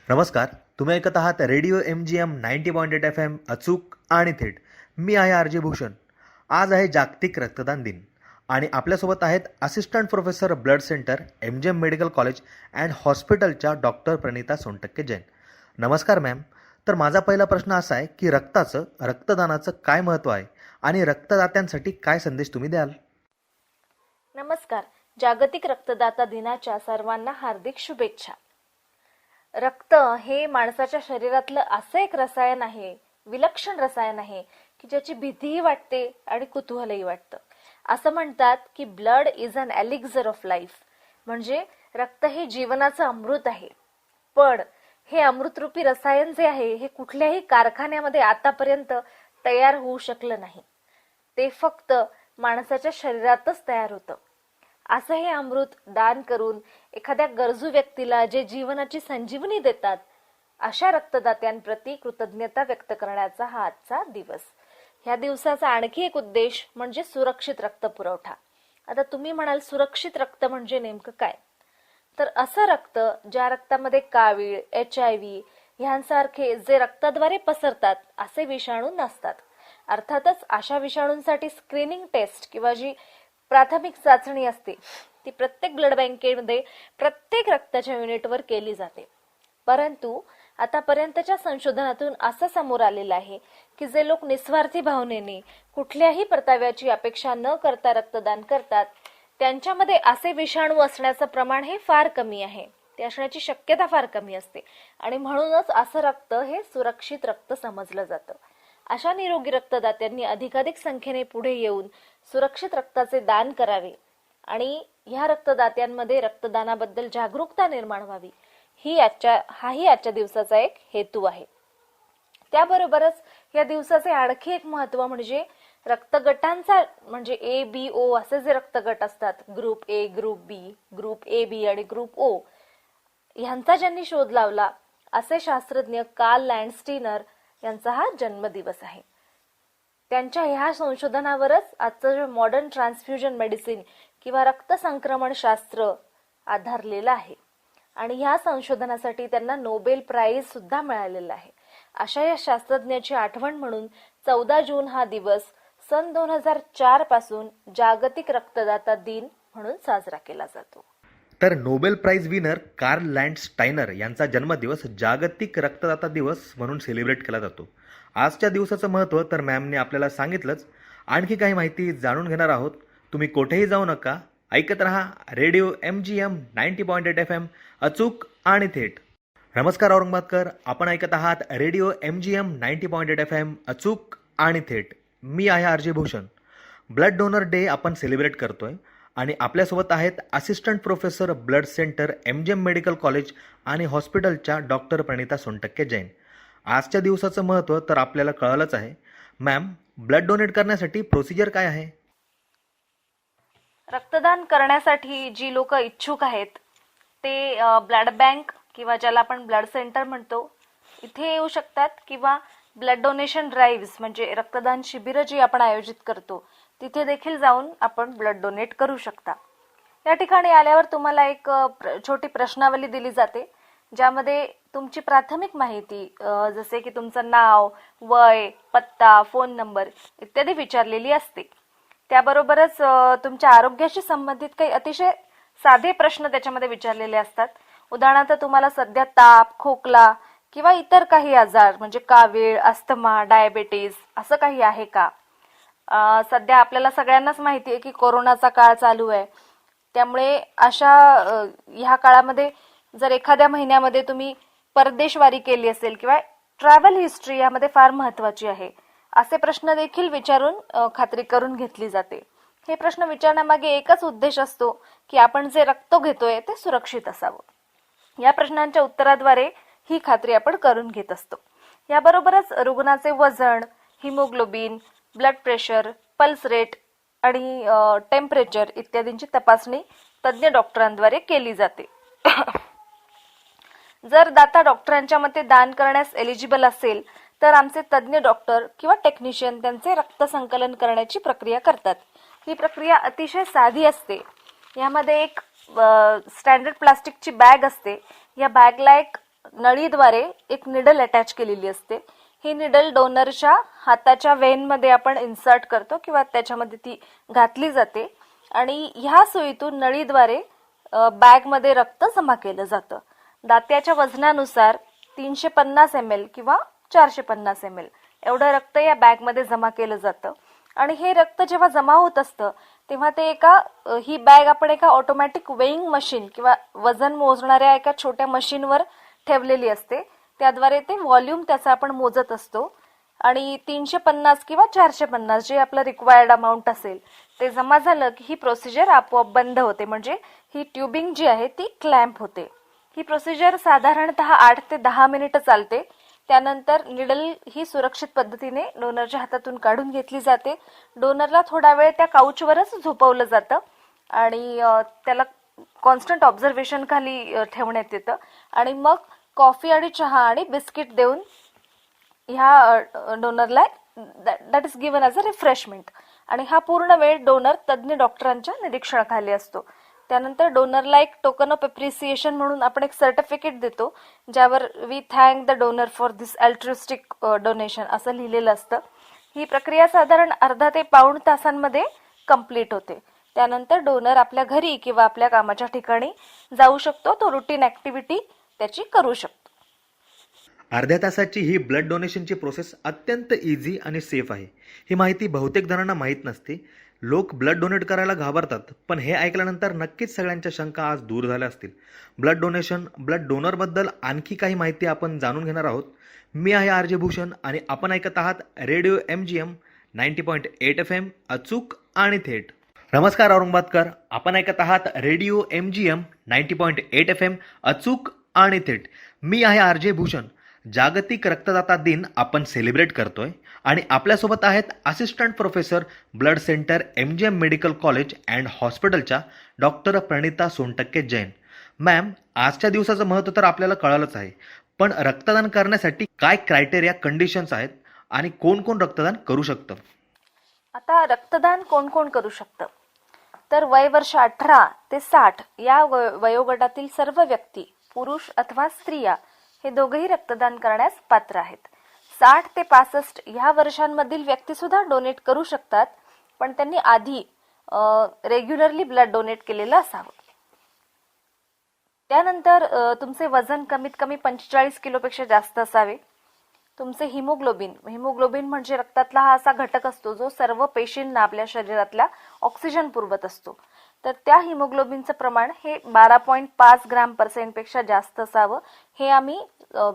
नमस्कार. तुम्ही ऐकत आहात रेडिओ MGM 90.8 FM अचूक आणि थेट. मी आहे RJ भूषण. आज आहे जागतिक रक्तदान दिन आणि आपल्यासोबत आहेत assistant professor blood centre MGM medical college and हॉस्पिटलच्या डॉक्टर प्रणिता सोनटक्के जैन. नमस्कार मॅम. तर माझा पहिला प्रश्न असा आहे की रक्तदानाचं काय महत्त्व आहे आणि रक्तदात्यांसाठी काय संदेश तुम्ही द्याल? नमस्कार. जागतिक रक्तदाता दिनाच्या सर्वांना हार्दिक शुभेच्छा. रक्त हे माणसाच्या शरीरातलं असं एक रसायन आहे, विलक्षण रसायन आहे की ज्याची भीतीही वाटते आणि कुतूहलही वाटतं. असं म्हणतात की blood is an elixir of life, म्हणजे रक्त हे जीवनाचं अमृत आहे. पण हे अमृतरूपी रसायन जे आहे हे कुठल्याही कारखान्यामध्ये आतापर्यंत तयार होऊ शकलं नाही. ते फक्त माणसाच्या शरीरातच तयार होतं. असं हे अमृत दान करून एखाद्या गरजू व्यक्तीला जे जीवनाची संजीवनी देतात, अशा रक्तदात्यांप्रती कृतज्ञता व्यक्त करण्याचा हा आजचा दिवस. ह्या दिवसाचा आणखी एक उद्देश म्हणजे सुरक्षित रक्त पुरवठा. आता तुम्ही म्हणाल सुरक्षित रक्त म्हणजे नेमकं काय? तर असं रक्त ज्या रक्तामध्ये कावीळ, HIV ह्यांसारखे जे रक्ताद्वारे पसरतात असे विषाणू नसतात. अर्थातच अशा विषाणूंसाठी स्क्रीनिंग टेस्ट किंवा जी प्राथमिक चाचणी असते ती प्रत्येक ब्लड बँकेमध्ये प्रत्येक रक्ताच्या युनिटवर केली जाते. परंतु आतापर्यंतच्या संशोधनातून असं समोर आलेलं आहे की जे लोक निस्वार्थी भावनेने कुठल्याही परताव्याची अपेक्षा न करता रक्तदान करतात त्यांच्यामध्ये असे विषाणू असण्याचं प्रमाण हे फार कमी आहे. ते असण्याची शक्यता फार कमी असते आणि म्हणूनच असं रक्त हे सुरक्षित रक्त समजलं जातं. अशा निरोगी रक्तदात्यांनी अधिकाधिक संख्येने पुढे येऊन सुरक्षित रक्ताचे दान करावे आणि ह्या रक्तदात्यांमध्ये रक्तदानाबद्दल जागरूकता निर्माण व्हावी, हाही आजच्या दिवसाचा एक हेतू आहे. त्याबरोबरच या दिवसाचे आणखी एक महत्त्व म्हणजे रक्तगटांचा, म्हणजे ABO असे जे रक्तगट असतात, group A, group B, group AB आणि ग्रुप O, ह्यांचा ज्यांनी शोध लावला असे शास्त्रज्ञ कार्ल लँडस्टीनर यांचा हा जन्मदिवस आहे. त्यांच्या ह्या संशोधनावरच आजचं जे मॉडर्न ट्रान्सफ्युजन मेडिसिन किंवा रक्त संक्रमण शास्त्र आधारलेलं आहे आणि ह्या संशोधनासाठी त्यांना नोबेल प्राइज सुद्धा मिळालेला आहे. अशा या शास्त्रज्ञाची आठवण म्हणून 14 जून हा दिवस सन 2004 पासून जागतिक रक्तदाता दिन म्हणून साजरा केला जातो. तर Nobel prize winner Karl Landsteiner यांचा जन्मदिवस जागतिक रक्तदाता दिवस म्हणून सेलिब्रेट केला जातो. आजच्या दिवसाचं महत्त्व तर मॅमने आपल्याला सांगितलंच. आणखी काही माहिती जाणून घेणार आहोत. तुम्ही कुठेही जाऊ नका, ऐकत रहा रेडिओ MGM 90.8 FM अचूक आणि थेट. नमस्कार औरंगाबादकर. आपण ऐकत आहात रेडिओ MGM 90.8 FM अचूक आणि थेट. मी आहे RJ Bhushan. Blood donor day आपण सेलिब्रेट करतोय आणि आपल्यासोबत आहेत assistant professor blood centre MGM medical college आणि हॉस्पिटलच्या डॉक्टर प्रणिता सोनटक्के जैन. आजच्या दिवसाचं महत्त्व तर आपल्याला कळलंच आहे. मॅम, ब्लड डोनेट करण्यासाठी प्रोसिजर काय आहे? रक्तदान करण्यासाठी जी लोक इच्छुक आहेत ते ब्लड बँक किंवा ज्याला आपण ब्लड सेंटर म्हणतो इथे येऊ शकतात किंवा ब्लड डोनेशन ड्राईव्ह म्हणजे रक्तदान शिबिरं जी आपण आयोजित करतो तिथे देखील जाऊन आपण ब्लड डोनेट करू शकता. या ठिकाणी आल्यावर तुम्हाला एक छोटी प्रश्नावली दिली जाते ज्यामध्ये तुमची प्राथमिक माहिती जसे की तुमचं नाव, वय, पत्ता, फोन नंबर इत्यादी विचारलेली असते. त्याबरोबरच तुमच्या आरोग्याशी संबंधित काही अतिशय साधे प्रश्न त्याच्यामध्ये विचारलेले असतात. उदाहरणार्थ तुम्हाला सध्या ताप, खोकला किंवा इतर काही आजार म्हणजे कावीळ, अस्थमा, डायबेटीस असं काही आहे का? सध्या आपल्याला सगळ्यांनाच माहिती आहे की कोरोनाचा काळ चालू आहे. त्यामुळे ह्या काळामध्ये जर एखाद्या महिन्यामध्ये तुम्ही परदेशवारी केली असेल किंवा ट्रॅव्हल हिस्ट्री यामध्ये फार महत्वाची आहे, असे प्रश्न देखील विचारून खात्री करून घेतली जाते. हे प्रश्न विचारण्यामागे एकच उद्देश असतो की आपण जे रक्त घेतोय ते सुरक्षित असावं. या प्रश्नांच्या उत्तराद्वारे ही खात्री आपण करून घेत असतो. याबरोबरच रुग्णाचे वजन, haemoglobin, blood pressure, pulse rate आणि टेम्परेचर इत्यादींची तपासणी तज्ज्ञ डॉक्टरांद्वारे केली जाते. जर दाता डॉक्टरांच्या मते दान करण्यास एलिजिबल असेल तर आमचे तज्ज्ञ डॉक्टर किंवा टेक्निशियन त्यांचे रक्त संकलन करण्याची प्रक्रिया करतात. ही प्रक्रिया अतिशय साधी असते. यामध्ये एक स्टँडर्ड प्लास्टिकची बॅग असते. या बॅगला एक नळीद्वारे एक निडल अटॅच केलेली असते. ही निडल डोनरच्या हाताच्या वेनमध्ये आपण इन्सर्ट करतो किंवा त्याच्यामध्ये ती घातली जाते आणि ह्या सुईतून नळीद्वारे बॅगमध्ये रक्त जमा केलं जातं. दात्याच्या वजनानुसार 350 ml किंवा 450 ml एवढं रक्त या बॅगमध्ये जमा केलं जातं आणि हे रक्त जेव्हा जमा होत असतं तेव्हा ते ही बॅग आपण एका ऑटोमॅटिक वेईंग मशीन किंवा वजन मोजणाऱ्या एका छोट्या मशीनवर ठेवलेली असते. त्याद्वारे ते व्हॉल्यूम त्याचा आपण मोजत असतो आणि 350 किंवा 450 जे आपलं रिक्वायर्ड अमाऊंट असेल ते जमा झालं की ही प्रोसिजर आपोआप बंद होते. म्हणजे ही ट्युबिंग जी आहे ती क्लॅम्प होते. ही प्रोसिजर साधारणतः 8 ते 10 मिनिटं चालते. त्यानंतर निडल ही सुरक्षित पद्धतीने डोनरच्या हातातून काढून घेतली जाते. डोनरला थोडा वेळ त्या काउचवरच झोपवलं जातं आणि त्याला कॉन्स्टंट ऑब्झर्वेशन खाली ठेवण्यात येतं आणि मग कॉफी आणि चहा आणि बिस्किट देऊन ह्या डोनरला that is given as a refreshment आणि हा पूर्ण वेळ डोनर तज्ज्ञ डॉक्टरांच्या निरीक्षणाखाली असतो. त्यानंतर डोनरला एक टोकन ऑफ एप्रिसिएशन म्हणून आपण एक सर्टिफिकेट देतो ज्यावर we thank the donor for this altruistic donation असं लिहिलेलं असतं. ही प्रक्रिया साधारण अर्धा ते पाऊण तासांमध्ये कंप्लीट होते. त्यानंतर डोनर आपल्या घरी किंवा आपल्या कामाच्या ठिकाणी जाऊ शकतो. तो रुटीन ऍक्टिव्हिटी त्याची करू शकतो. अर्ध्या तासाची ही ब्लड डोनेशनची प्रोसेस अत्यंत इझी आणि सेफ आहे. ही माहिती बहुतेक जणांना माहीत नसते. लोक ब्लड डोनेट करायला घाबरतात, पण हे ऐकल्यानंतर नक्कीच सगळ्यांच्या शंका आज दूर झाल्या असतील. ब्लड डोनेशन, ब्लड डोनरबद्दल आणखी काही माहिती आपण जाणून घेणार आहोत. मी आहे आर जे भूषण आणि आपण ऐकत आहात रेडिओ MGM 90.8 FM अचूक आणि थेट. नमस्कार औरंगाबादकर, आपण ऐकत आहात रेडिओ MGM 90.8 FM अचूक आणि थेट. मी आहे आर जे भूषण. जागतिक रक्तदाता दिन आपण सेलिब्रेट करतोय आणि आपल्यासोबत आहेत assistant professor blood centre MGM medical college and हॉस्पिटलच्या डॉक्टर प्रणिता सोनटक्के जैन. मॅम, आजच्या दिवसाचं महत्त्व तर आपल्याला कळालंच आहे, पण रक्तदान करण्यासाठी काय क्रायटेरिया, कंडिशन्स आहेत आणि कोण कोण रक्तदान करू शकतं? आता रक्तदान कोण कोण करू शकतं तर वय वर्ष 18 ते 60 या वयोगटातील सर्व व्यक्ती, पुरुष अथवा स्त्रिया हे दोघेही रक्तदान करण्यास पात्र आहेत. 60 ते 65 ह्या वर्षांमधील व्यक्ती सुद्धा डोनेट करू शकतात, पण त्यांनी आधी रेग्युलरली ब्लड डोनेट केलेलं असावं. त्यानंतर तुमचे वजन कमीत कमी 45 किलोपेक्षा जास्त असावे. तुमचे हिमोग्लोबिन म्हणजे रक्तातला हा असा घटक असतो जो सर्व पेशींना आपल्या शरीरातल्या ऑक्सिजन पुरवत असतो. तर त्या हिमोग्लोबिनचं प्रमाण हे 12.5 ग्रॅम% पेक्षा जास्त असावं. हे आम्ही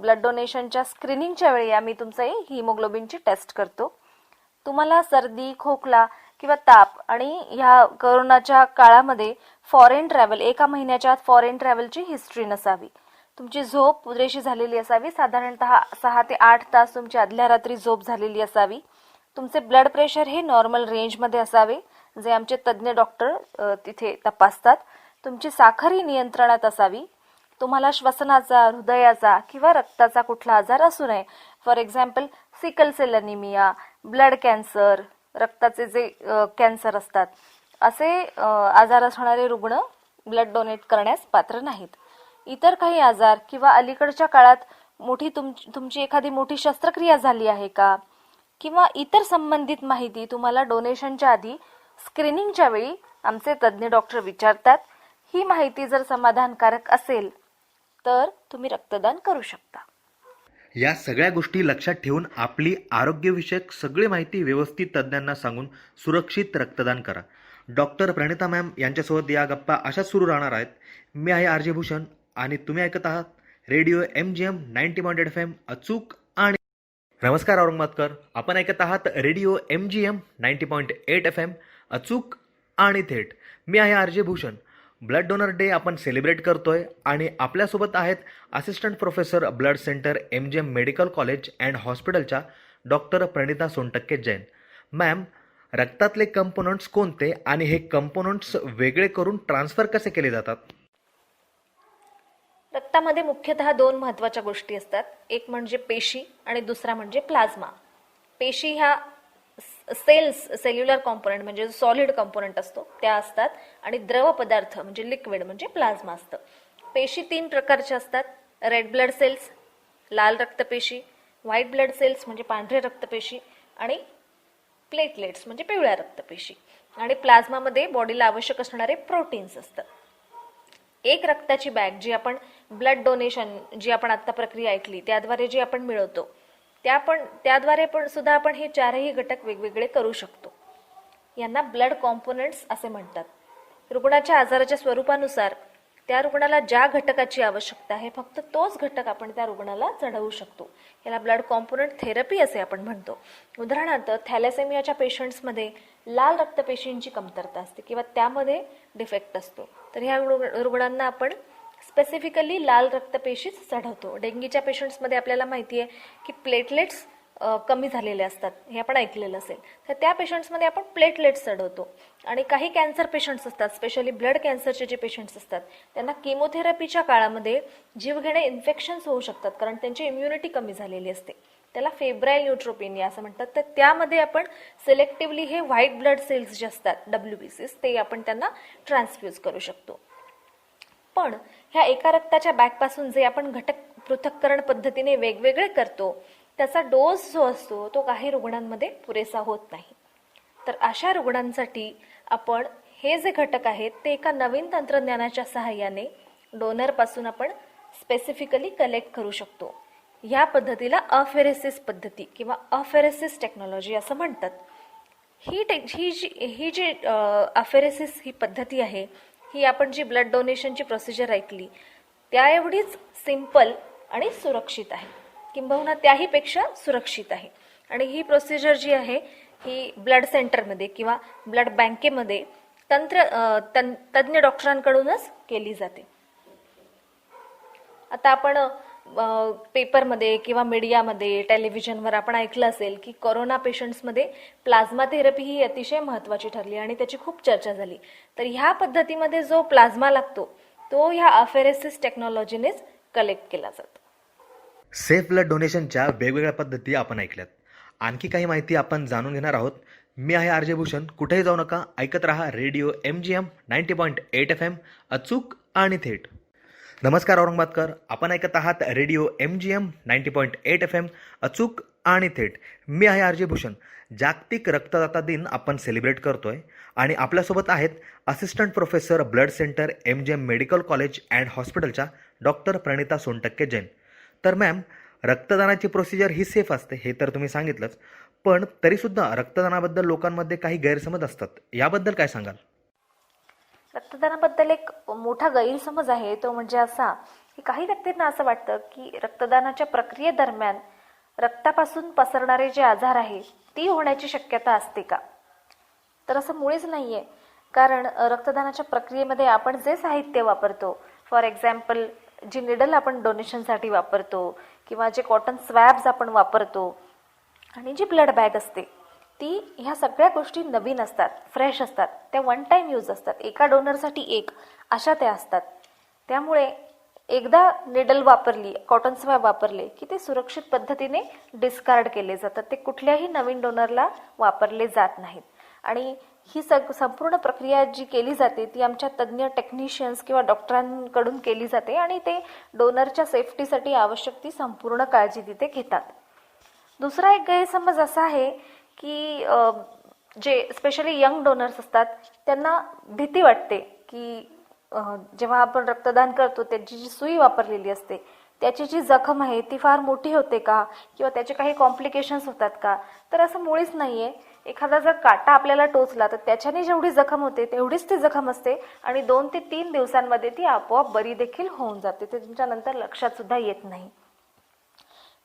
ब्लड डोनेशनच्या स्क्रीनिंगच्या वेळी आम्ही तुमचं हिमोग्लोबिनची टेस्ट करतो. तुम्हाला सर्दी, खोकला किंवा ताप आणि ह्या कोरोनाच्या काळामध्ये फॉरेन ट्रॅव्हल, 1 महिन्याच्या आत फॉरेन ट्रॅव्हलची हिस्ट्री नसावी. तुमची झोप पुरेशी झालेली असावी. साधारणतः 6 ते 8 तास तुमची आदल्या रात्री झोप झालेली असावी. तुमचे ब्लड प्रेशर हे नॉर्मल रेंजमध्ये असावे, जे आमचे तज्ज्ञ डॉक्टर तिथे तपासतात. तुमची साखर ही नियंत्रणात असावी. तुम्हाला श्वसनाचा, हृदयाचा किंवा रक्ताचा कुठला आजार असू नये. For example sickle cell anaemia, blood cancer, रक्ताचे जे कॅन्सर असतात, असे आजार असणारे रुग्ण ब्लड डोनेट करण्यास पात्र नाहीत. इतर काही आजार किंवा अलीकडच्या काळात तुमची एखादी मोठी शस्त्रक्रिया झाली आहे का किंवा इतर संबंधित माहिती तुम्हाला डोनेशनच्या आधी स्क्रीनिंगच्या वेळी आमचे तज्ज्ञ डॉक्टर विचारतात. ही माहिती जर समाधानकारक असेल तर तुम्ही रक्तदान करू शकता. या सगळ्या गोष्टी लक्षात ठेवून आपली आरोग्यविषयक सगळी माहिती व्यवस्थित तज्ज्ञांना सांगून सुरक्षित रक्तदान करा. डॉक्टर प्रणिता मॅम यांच्यासोबत या गप्पा अशाच सुरू राहणार आहेत. मी आहे आर जे भूषण आणि तुम्ही ऐकत आहात रेडिओ MGM 90.8 FM अचूक आणि. नमस्कार औरंगाबादकर, आपण ऐकत आहात रेडिओ MGM 90.8 FM अचूक आणि थेट. मी आहे R J Bhushan. Blood donor day आपण सेलिब्रेट करतोय आणि आपल्यासोबत आहेत assistant professor blood centre MGM medical college and हॉस्पिटलच्या डॉक्टर प्रणिता सोनटक्के जैन. मॅम, रक्तातले कंपोनंट्स कोणते आणि हे कंपोनंट्स वेगळे करून ट्रान्सफर कसे केले जातात? रक्तामध्ये मुख्यतः 2 महत्त्वाच्या गोष्टी असतात. एक म्हणजे पेशी आणि दुसरा म्हणजे प्लाझ्मा. पेशी ह्या सेल्युलर कॉम्पोनंट म्हणजे सॉलिड कॉम्पोनंट असतो त्या असतात आणि द्रव पदार्थ म्हणजे लिक्विड म्हणजे प्लाझ्मा असतं. पेशी 3 प्रकारच्या असतात. रेड ब्लड सेल्स, लाल रक्तपेशी, व्हाईट ब्लड सेल्स म्हणजे पांढरे रक्तपेशी आणि प्लेटलेट्स म्हणजे पिवळ्या रक्तपेशी. आणि प्लाझ्मामध्ये बॉडीला आवश्यक असणारे प्रोटीन्स असतात. एक रक्ताची बॅग जी आपण ब्लड डोनेशन जी आपण आता प्रक्रिया ऐकली त्याद्वारे जी आपण मिळवतो त्याद्वारे पण सुद्धा आपण हे चारही घटक वेगवेगळे करू शकतो. यांना ब्लड कॉम्पोनंट्स असे म्हणतात. रुग्णाच्या आजाराच्या स्वरूपानुसार त्या रुग्णाला ज्या घटकाची आवश्यकता आहे फक्त तोच घटक आपण त्या रुग्णाला चढवू शकतो. याला ब्लड कॉम्पोनंट थेरपी असे आपण म्हणतो. उदाहरणार्थ थॅलेसेमियाच्या पेशंट्समध्ये लाल रक्तपेशींची कमतरता असते किंवा त्यामध्ये डिफेक्ट असतो, तर ह्या रुग्णांना आपण स्पेसिफिकली लाल रक्तपेशीच चढवतो. डेंगीच्या पेशंट्समध्ये आपल्याला माहिती आहे की प्लेटलेट्स कमी झालेले असतात, हे आपण ऐकलेलं असेल, तर त्या पेशंट्समध्ये आपण प्लेटलेट्स चढवतो. आणि काही कॅन्सर पेशंट्स असतात, स्पेशली ब्लड कॅन्सरचे जे पेशंट्स असतात त्यांना केमोथेरपीच्या काळामध्ये जीवघेणे इन्फेक्शन्स होऊ शकतात कारण त्यांची इम्युनिटी कमी झालेली असते. त्याला फेब्राईल न्यूट्रोपेनिया असं म्हणतात. तर त्यामध्ये आपण सिलेक्टिव्हली हे व्हाईट ब्लड सेल्स जे असतात WBCs ते आपण त्यांना ट्रान्सफ्यूज करू शकतो. पण ह्या एका रक्ताच्या बॅगपासून जे आपण घटक पृथक्करण पद्धतीने वेगवेगळे करतो त्याचा डोस जो असतो तो काही रुग्णांमध्ये पुरेसा होत नाही. तर अशा रुग्णांसाठी आपण हे जे घटक आहेत ते एका नवीन तंत्रज्ञानाच्या सहाय्याने डोनरपासून आपण स्पेसिफिकली कलेक्ट करू शकतो. या पद्धतीला अफेरेसिस पद्धती किंवा अफेरेसिस टेक्नॉलॉजी असं म्हणतात. ही जी अफेरेसिस ही पद्धती आहे ही आपण जी ब्लड डोनेशनची प्रोसिजर ऐकली त्या एवढीच सिंपल आणि सुरक्षित आहे, किंबहुना त्याहीपेक्षा सुरक्षित आहे. आणि ही प्रोसिजर जी आहे ही ब्लड सेंटरमध्ये किंवा ब्लड बँकेमध्ये तज्ज्ञ डॉक्टरांकडूनच केली जाते. आता आपण पेपरमध्ये किंवा मीडियामध्ये टेलिव्हिजनवर आपण ऐकलं असेल की कोरोना पेशंट्समध्ये प्लाझ्मा थेरपी ही अतिशय महत्त्वाची ठरली आणि त्याची खूप चर्चा झाली. तर ह्या पद्धतीमध्ये जो प्लाझ्मा लागतो तो ह्या अफेरेसिस टेक्नॉलॉजीनेच कलेक्ट केला जातो. सेफ ब्लड डोनेशनच्या वेगवेगळ्या पद्धती आपण ऐकल्यात. आणखी काही माहिती आपण जाणून घेणार आहोत. मी आहे RJ भूषण. कुठेही जाऊ नका, ऐकत रहा रेडिओ MGM 90.8 FM, अचूक आणि थेट. नमस्कार औरंगाबादकर, आपण ऐकत आहात रेडिओ MGM 90.8 FM, अचूक आणि थेट. मी आहे RJ भूषण. जागतिक रक्तदाता दिन आपण सेलिब्रेट करतोय आणि आपल्यासोबत आहेत assistant professor blood centre MGM medical college and हॉस्पिटलच्या डॉक्टर प्रणिता सोनटक्के जैन. तर मॅम, रक्तदानाची प्रोसिजर ही सेफ असते हे तर तुम्ही सांगितलंच, पण तरीसुद्धा रक्तदानाबद्दल लोकांमध्ये काही गैरसमज असतात, याबद्दल काय सांगाल? रक्तदानाबद्दल एक मोठा गैरसमज आहे तो म्हणजे असा की काही व्यक्तींना असं वाटतं की रक्तदानाच्या प्रक्रियेदरम्यान रक्तापासून पसरणारे जे आजार आहे ती होण्याची शक्यता असते का? तर असं मुळीच नाहीये. कारण रक्तदानाच्या प्रक्रियेमध्ये आपण जे साहित्य वापरतो, फॉर एक्झाम्पल जी निडल आपण डोनेशनसाठी वापरतो किंवा जे कॉटन स्वॅब्स आपण वापरतो आणि जी ब्लड बॅग असते ती ह्या सगळ्या गोष्टी नवीन असतात, फ्रेश असतात, त्या वन टाइम यूज असतात. एका डोनरसाठी एक अशा त्या असतात. त्यामुळे एकदा निडल वापरली, कॉटन स्वॅब वापरले की ते सुरक्षित पद्धतीने डिस्कार्ड केले जातात. ते कुठल्याही नवीन डोनरला वापरले जात नाहीत. आणि ही संपूर्ण प्रक्रिया जी केली जाते ती आमच्या तज्ज्ञ टेक्निशियन्स किंवा डॉक्टरांकडून केली जाते आणि ते डोनरच्या सेफ्टीसाठी आवश्यक ती संपूर्ण काळजी तिथे घेतात. दुसरा एक गैरसमज असा आहे की जे स्पेशली यंग डोनर्स असतात त्यांना भीती वाटते की जेव्हा आपण रक्तदान करतो त्याची जी सुई वापरलेली असते त्याची जी जखम आहे ती फार मोठी होते का किंवा त्याचे काही कॉम्प्लिकेशन्स होतात का? तर असं मुळीच नाहीये. एखादा जर काटा आपल्याला टोचला तर त्याच्याने जेवढी जखम होते तेवढीच ती जखम असते आणि 2 ते 3 दिवसांमध्ये ती आपोआप बरी देखील होऊन जाते. ते तुमच्या नंतर लक्षात सुद्धा येत नाही.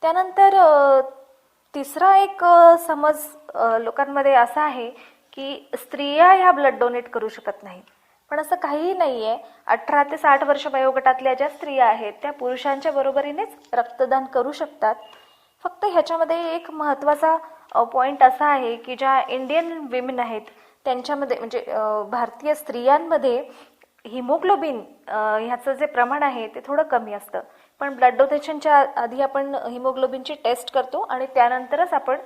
त्यानंतर तिसरा एक समज लोकांमध्ये असा आहे की स्त्रिया ह्या ब्लड डोनेट करू शकत नाहीत. पण असं काहीही नाहीये. 18 ते 60 वर्ष वयोगटातल्या ज्या स्त्रिया आहेत त्या पुरुषांच्या बरोबरीनेच रक्तदान करू शकतात. फक्त ह्याच्यामध्ये एक महत्त्वाचा पॉइंट असा आहे की ज्या इंडियन विमेन आहेत त्यांच्यामध्ये म्हणजे भारतीय स्त्रियांमध्ये हिमोग्लोबिन ह्याचं जे प्रमाण आहे ते थोडं कमी असतं. पण ब्लड डोनेशनच्या आधी आपण हिमोग्लोबिनची टेस्ट करतो आणि त्यानंतरच आपण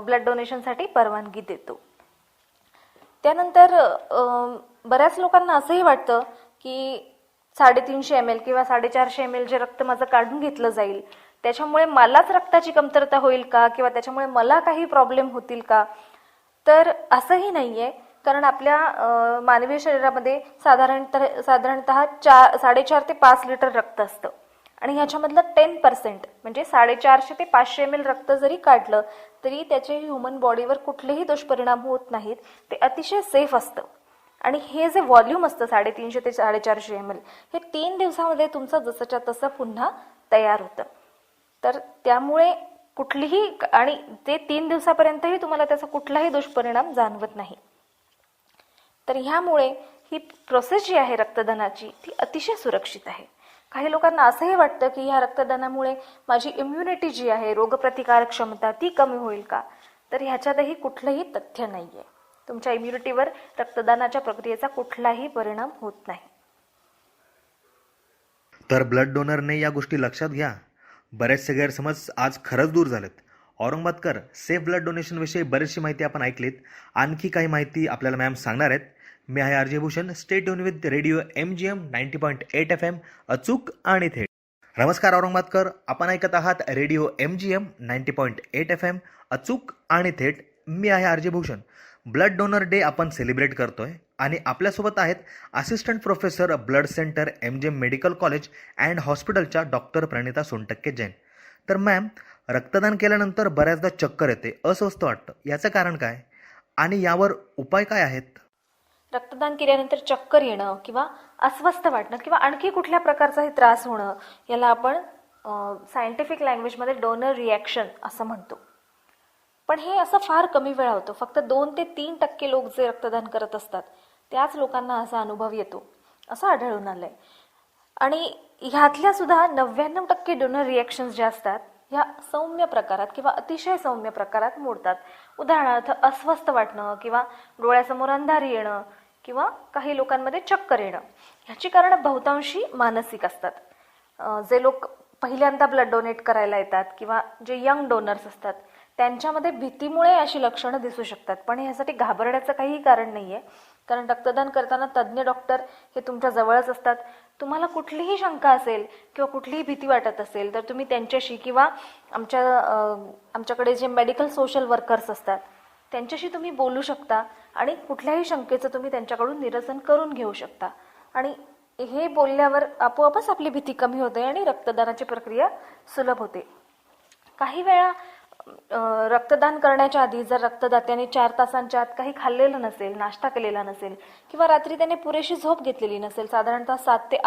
ब्लड डोनेशनसाठी परवानगी देतो. त्यानंतर बऱ्याच लोकांना असंही वाटतं की 350 ml किंवा 450 ml जे रक्त माझं काढून घेतलं जाईल त्याच्यामुळे मलाच रक्ताची कमतरता होईल का किंवा त्याच्यामुळे मला काही प्रॉब्लेम होतील का? तर असंही नाहीये. कारण आपल्या मानवी शरीरामध्ये साधारणतः 4.5 ते 5 लिटर रक्त असतं आणि ह्याच्यामधलं 10% म्हणजे 450 ते 500 ml रक्त जरी काढलं तरी त्याचे ह्युमन बॉडीवर कुठलेही दुष्परिणाम होत नाहीत. ते अतिशय सेफ असतं. आणि हे जे व्हॉल्यूम असतं 350 ते 450 ml हे 3 दिवसामध्ये तुमचं जसंच्या तसं पुन्हा तयार होतं. तर त्यामुळे कुठलीही आणि ते 3 दिवसापर्यंतही तुम्हाला त्याचा कुठलाही दुष्परिणाम जाणवत नाही. तर ह्यामुळे ही प्रोसेस जी आहे रक्तदानाची ती अतिशय सुरक्षित आहे. काही लोकांना असंही वाटतं की ह्या रक्तदानामुळे माझी इम्युनिटी जी आहे, रोगप्रतिकारक क्षमता ती कमी होईल का? तर ह्याच्यातही कुठलंही तथ्य नाहीये. तुमच्या इम्युनिटीवर रक्तदानाच्या प्रक्रियेचा कुठलाही परिणाम होत नाही. तर ब्लड डोनरने या गोष्टी लक्षात घ्या. बरेचसे गैरसमज आज खरंच दूर झालेत. औरंगाबादकर सेफ ब्लड डोनेशन विषयी बरीचशी माहिती आपण ऐकलीत. आणखी काही माहिती आपल्याला मॅम सांगणार आहेत. मी आहे R J Bhushan. Stay tune with radio MGM 90.8 FM, अचूक आणि थेट. नमस्कार औरंगाबादकर, आपण ऐकत आहात रेडिओ MGM 90.8 FM, अचूक आणि थेट. मी आहे R J Bhushan. Blood donor day आपण सेलिब्रेट करतोय आणि आपल्यासोबत आहेत assistant professor blood centre MGM medical college and हॉस्पिटलच्या डॉक्टर प्रणिता सोनटक्के जैन. तर मॅम, रक्तदान केल्यानंतर बऱ्याचदा चक्कर येते, अस्वस्थ वाटतं, याचं कारण काय आणि यावर उपाय काय आहेत? रक्तदान केल्यानंतर चक्कर येणं किंवा अस्वस्थ वाटणं किंवा आणखी कुठल्या प्रकारचाही त्रास होणं याला आपण सायंटिफिक लँग्वेजमध्ये डोनर रिॲक्शन असं म्हणतो. पण हे असं फार कमी वेळा होतं. फक्त 2 ते 3% लोक जे रक्तदान करत असतात त्याच लोकांना असा अनुभव येतो असं आढळून आलंय. आणि ह्यातल्या सुद्धा 99% डोनर रिॲक्शन्स ज्या असतात ह्या सौम्य प्रकारात किंवा अतिशय सौम्य प्रकारात मोडतात. उदाहरणार्थ अस्वस्थ वाटणं किंवा डोळ्यासमोर अंधारी येणं किंवा काही लोकांमध्ये चक्कर येणं. ह्याची कारणं बहुतांशी मानसिक असतात. जे लोक पहिल्यांदा ब्लड डोनेट करायला येतात किंवा जे यंग डोनर्स असतात त्यांच्यामध्ये भीतीमुळे अशी लक्षणं दिसू शकतात. पण ह्यासाठी घाबरण्याचं काहीही कारण नाहीये. कारण रक्तदान करताना तज्ज्ञ डॉक्टर हे तुमच्या जवळच असतात. तुम्हाला कुठलीही शंका असेल किंवा कुठलीही भीती वाटत असेल तर तुम्ही त्यांच्याशी किंवा आमच्याकडे जे मेडिकल सोशल वर्कर्स असतात त्यांच्याशी तुम्ही बोलू शकता आणि कुठल्याही शंकेचं तुम्ही त्यांच्याकडून निरसन करून घेऊ शकता. आणि हे बोलल्यावर आपोआपच आपली भीती कमी होते आणि रक्तदानाची प्रक्रिया सुलभ होते. काही वेळा रक्तदान करण्याच्या आधी जर रक्तदात्याने 4 तासांच्या आत काही खाल्लेलं नसेल, नाश्ता केलेला नसेल किंवा रात्री त्याने पुरेशी झोप घेतलेली नसेल, साधारणतः 7 ते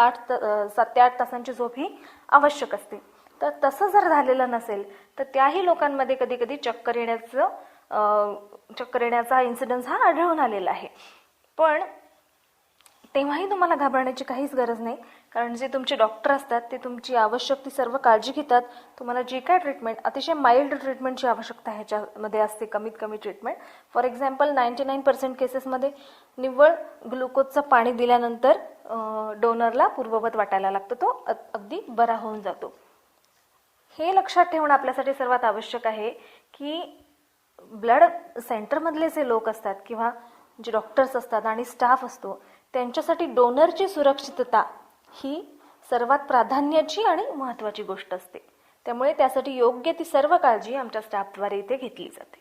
8 तासांची झोप ही आवश्यक असते. तर तसं जर झालेलं नसेल तर त्याही लोकांमध्ये कधी कधी चक्कर येण्याचा इन्सिडन्स हा आढळून आलेला आहे. पण तेव्हाही तुम्हाला घाबरण्याची काहीच गरज नाही. कारण जे तुमचे डॉक्टर असतात ते तुमची आवश्यक ती सर्व काळजी घेतात. तुम्हाला जी काय ट्रीटमेंट, अतिशय माइल्ड ट्रीटमेंटची आवश्यकता ह्याच्यामध्ये असते, कमीत कमी ट्रीटमेंट. फॉर एक्झाम्पल 99% केसेसमध्ये निव्वळ ग्लुकोजचं पाणी दिल्यानंतर डोनरला पूर्ववत वाटायला लागतो, तो अगदी बरा होऊन जातो. हे लक्षात ठेवणं आपल्यासाठी सर्वात आवश्यक आहे की ब्लड सेंटरमधले जे लोक असतात किंवा जे डॉक्टर्स असतात आणि स्टाफ असतो त्यांच्यासाठी डोनरची सुरक्षितता ही सर्वात प्राधान्याची आणि महत्त्वाची गोष्ट असते. त्यामुळे त्यासाठी योग्य ती सर्व काळजी आमच्या स्टाफद्वारे इथे घेतली जाते.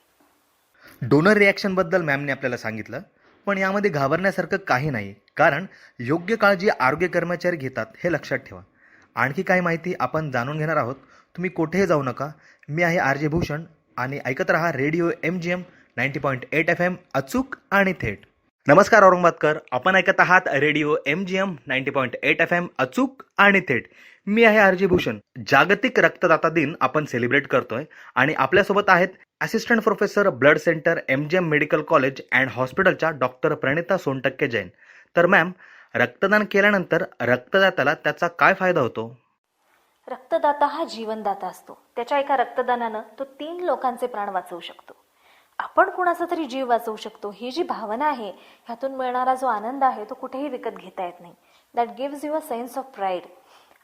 डोनर रिॲक्शनबद्दल मॅमने आपल्याला सांगितलं, पण यामध्ये घाबरण्यासारखं काही नाही, कारण योग्य काळजी आरोग्य कर्मचारी घेतात हे लक्षात ठेवा. आणखी काही माहिती आपण जाणून घेणार आहोत. तुम्ही कुठेही जाऊ नका. मी आहे आर जे भूषण आणि ऐकत रहा रेडिओ MGM 90.8 FM, अचूक आणि थेट. नमस्कार औरंगाबादकर, आपण ऐकत आहात रेडिओ MGM 90.8 FM, अचूक आणि थेट. मी आहे आर जे भूषण. जागतिक रक्तदाता दिन आपण सेलिब्रेट करतोय आणि आपल्यासोबत आहेत assistant professor blood centre MGM medical college and हॉस्पिटलच्या डॉक्टर प्रणिता सोनटक्के जैन. तर मॅम, रक्तदान केल्यानंतर रक्तदात्याला त्याचा काय फायदा होतो? रक्तदाता हा जीवनदाता असतो. त्याच्या एका रक्तदानानं तो 3 लोकांचे प्राण वाचवू शकतो. आपण कुणाचा तरी जीव वाचवू शकतो, ही जी भावना आहे, ह्यातून मिळणारा जो आनंद आहे तो कुठेही विकत घेता येत नाही. That gives you a sense of pride.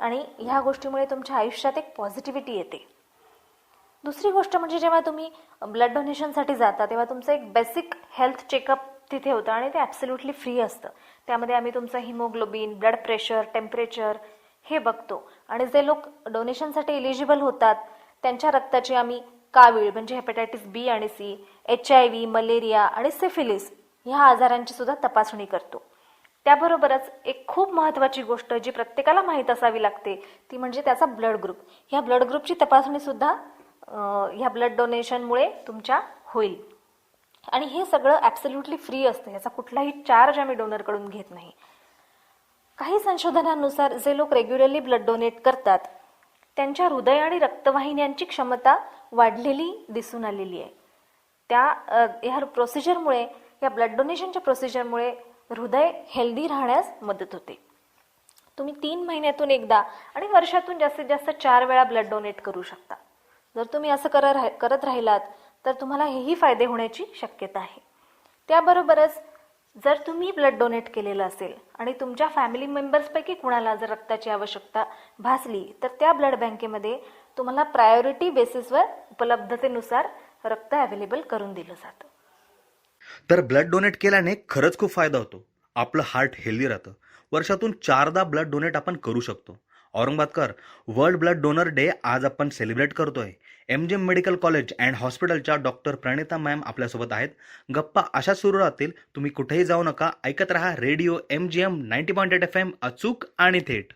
आणि ह्या गोष्टीमुळे तुमच्या आयुष्यात एक पॉझिटिव्हिटी येते. दुसरी गोष्ट म्हणजे जेव्हा तुम्ही ब्लड डोनेशनसाठी जाता तेव्हा तुमचं एक बेसिक हेल्थ चेकअप तिथे होतं आणि ते ॲब्सोल्युटली फ्री असतं. त्यामध्ये आम्ही तुमचं हिमोग्लोबिन, ब्लड प्रेशर, टेम्परेचर हे बघतो. आणि जे लोक डोनेशनसाठी एलिजिबल होतात त्यांच्या रक्ताची आम्ही कावीळ म्हणजे हेपॅटायटिस बी आणि सी, HIV, मलेरिया आणि सिफिलिस ह्या आजारांची सुद्धा तपासणी करतो. त्याबरोबरच एक खूप महत्त्वाची गोष्ट जी प्रत्येकाला माहीत असावी लागते ती म्हणजे त्याचा ब्लड ग्रुप. ह्या ब्लड ग्रुपची तपासणी सुद्धा ह्या ब्लड डोनेशनमुळे तुमच्या होईल. आणि हे सगळं ॲब्सोल्युटली फ्री असतं, याचा कुठलाही चार्ज आम्ही डोनरकडून घेत नाही. काही संशोधनानुसार जे लोक रेग्युलरली ब्लड डोनेट करतात त्यांच्या हृदय आणि रक्तवाहिन्यांची क्षमता वाढलेली दिसून आलेली आहे. ह्या प्रोसिजरमुळे, या ब्लड डोनेशनच्या प्रोसिजरमुळे हृदय हेल्दी राहण्यास मदत होते. तुम्ही 3 महिन्यातून एकदा आणि वर्षातून जास्तीत जास्त 4 वेळा ब्लड डोनेट करू शकता. जर तुम्ही असं करत राहिलात तर तुम्हाला हेही फायदे होण्याची शक्यता आहे. त्याबरोबरच जर तुम्ही ब्लड डोनेट केलेलं असेल आणि तुमच्या फॅमिली मेंबर्सपैकी कुणाला जर रक्ताची आवश्यकता भासली तर त्या ब्लड बँकेमध्ये तुम्हाला प्रायोरिटी बेसिसवर उपलब्धतेनुसार रक्त अवेलेबल करून दिलं जातं. तर ब्लड डोनेट केल्याने खरंच खूप फायदा होतो. आपलं हार्ट हेल्दी राहतं. वर्षातून 4दा ब्लड डोनेट आपण करू शकतो. Aurangabadkar, world blood donor day आज आपण सेलिब्रेट करतोय. MGM मेडिकल कॉलेज अँड हॉस्पिटलच्या डॉक्टर प्रणिता मॅम आपल्यासोबत आहेत. गप्पा अशा सुरू राहतील. तुम्ही कुठेही जाऊ नका, ऐकत राहा रेडिओ MGM 90.8 FM, अचूक आणि थेट.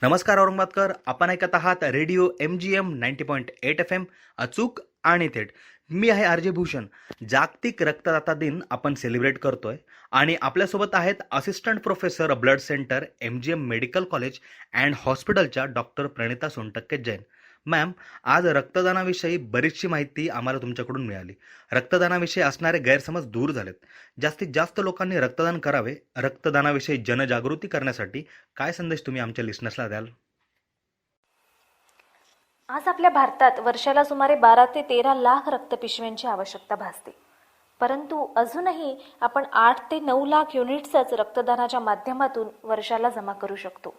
नमस्कार औरंगाबादकर, आपण ऐकत आहात रेडिओ MGM 90.8 FM, अचूक आणि थेट. मी आहे RJ भूषण. जागतिक रक्तदाता दिन आपण सेलिब्रेट करतोय आणि आपल्यासोबत आहेत assistant professor blood centre MGM medical college and हॉस्पिटलच्या डॉक्टर प्रणिता सोनटक्के जैन. मॅम, आज रक्तदानाविषयी बरीचशी माहिती आम्हाला तुमच्याकडून मिळाली. रक्तदानाविषयी असणारे गैरसमज दूर झालेत. जास्तीत जास्त लोकांनी रक्तदान करावे. रक्तदानाविषयी जनजागृती करण्यासाठी काय संदेश तुम्ही आमच्या लिस्नर्सला द्याल? आज आपल्या भारतात वर्षाला सुमारे 12 ते 13 लाख रक्तपिशव्यांची आवश्यकता भासते. परंतु अजूनही आपण 8 ते 9 लाख युनिट्सच रक्तदानाच्या माध्यमातून वर्षाला जमा करू शकतो.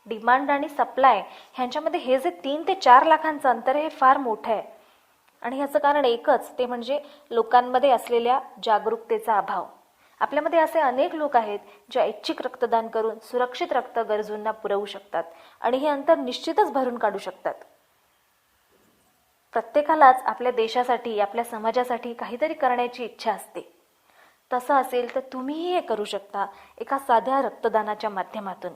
डिमांड आणि सप्लाय ह्यांच्यामध्ये हे जे 3 ते 4 लाखांचं अंतर आहे हे फार मोठं आहे. आणि ह्याचं कारण एकच, ते म्हणजे लोकांमध्ये असलेल्या जागरूकतेचा अभाव. आपल्यामध्ये असे अनेक लोक आहेत जे ऐच्छिक रक्तदान करून सुरक्षित रक्त गरजूंना पुरवू शकतात आणि हे अंतर निश्चितच भरून काढू शकतात. प्रत्येकालाच आपल्या देशासाठी, आपल्या समाजासाठी काहीतरी करण्याची इच्छा असते. तसं असेल तर तुम्हीही हे करू शकता एका साध्या रक्तदानाच्या माध्यमातून.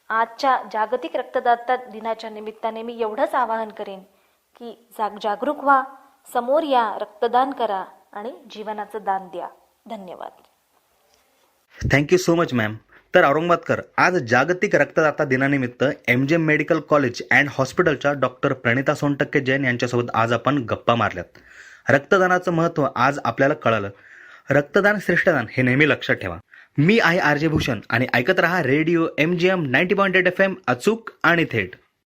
आजच्या जागतिक रक्तदाता दिनाच्या निमित्ताने मी एवढंच आवाहन करेन की जागरूक व्हा, समोर या, रक्तदान करा आणि जीवनाचं दान द्या. धन्यवाद. Thank you so much ma'am. तर औरंगाबादकर, आज जागतिक रक्तदाता दिनानिमित्त MGM मेडिकल कॉलेज अँड हॉस्पिटलच्या डॉक्टर प्रणिता सोनटक्के जैन यांच्यासोबत आज आपण गप्पा मारल्यात. रक्तदानाचं महत्त्व आज आपल्याला कळालं. रक्तदान श्रेष्ठदान हे नेहमी लक्षात ठेवा. मी आहे RJ भूषण आणि ऐकत रहा रेडिओ MGM 90.8 FM, अचूक आणि थेट.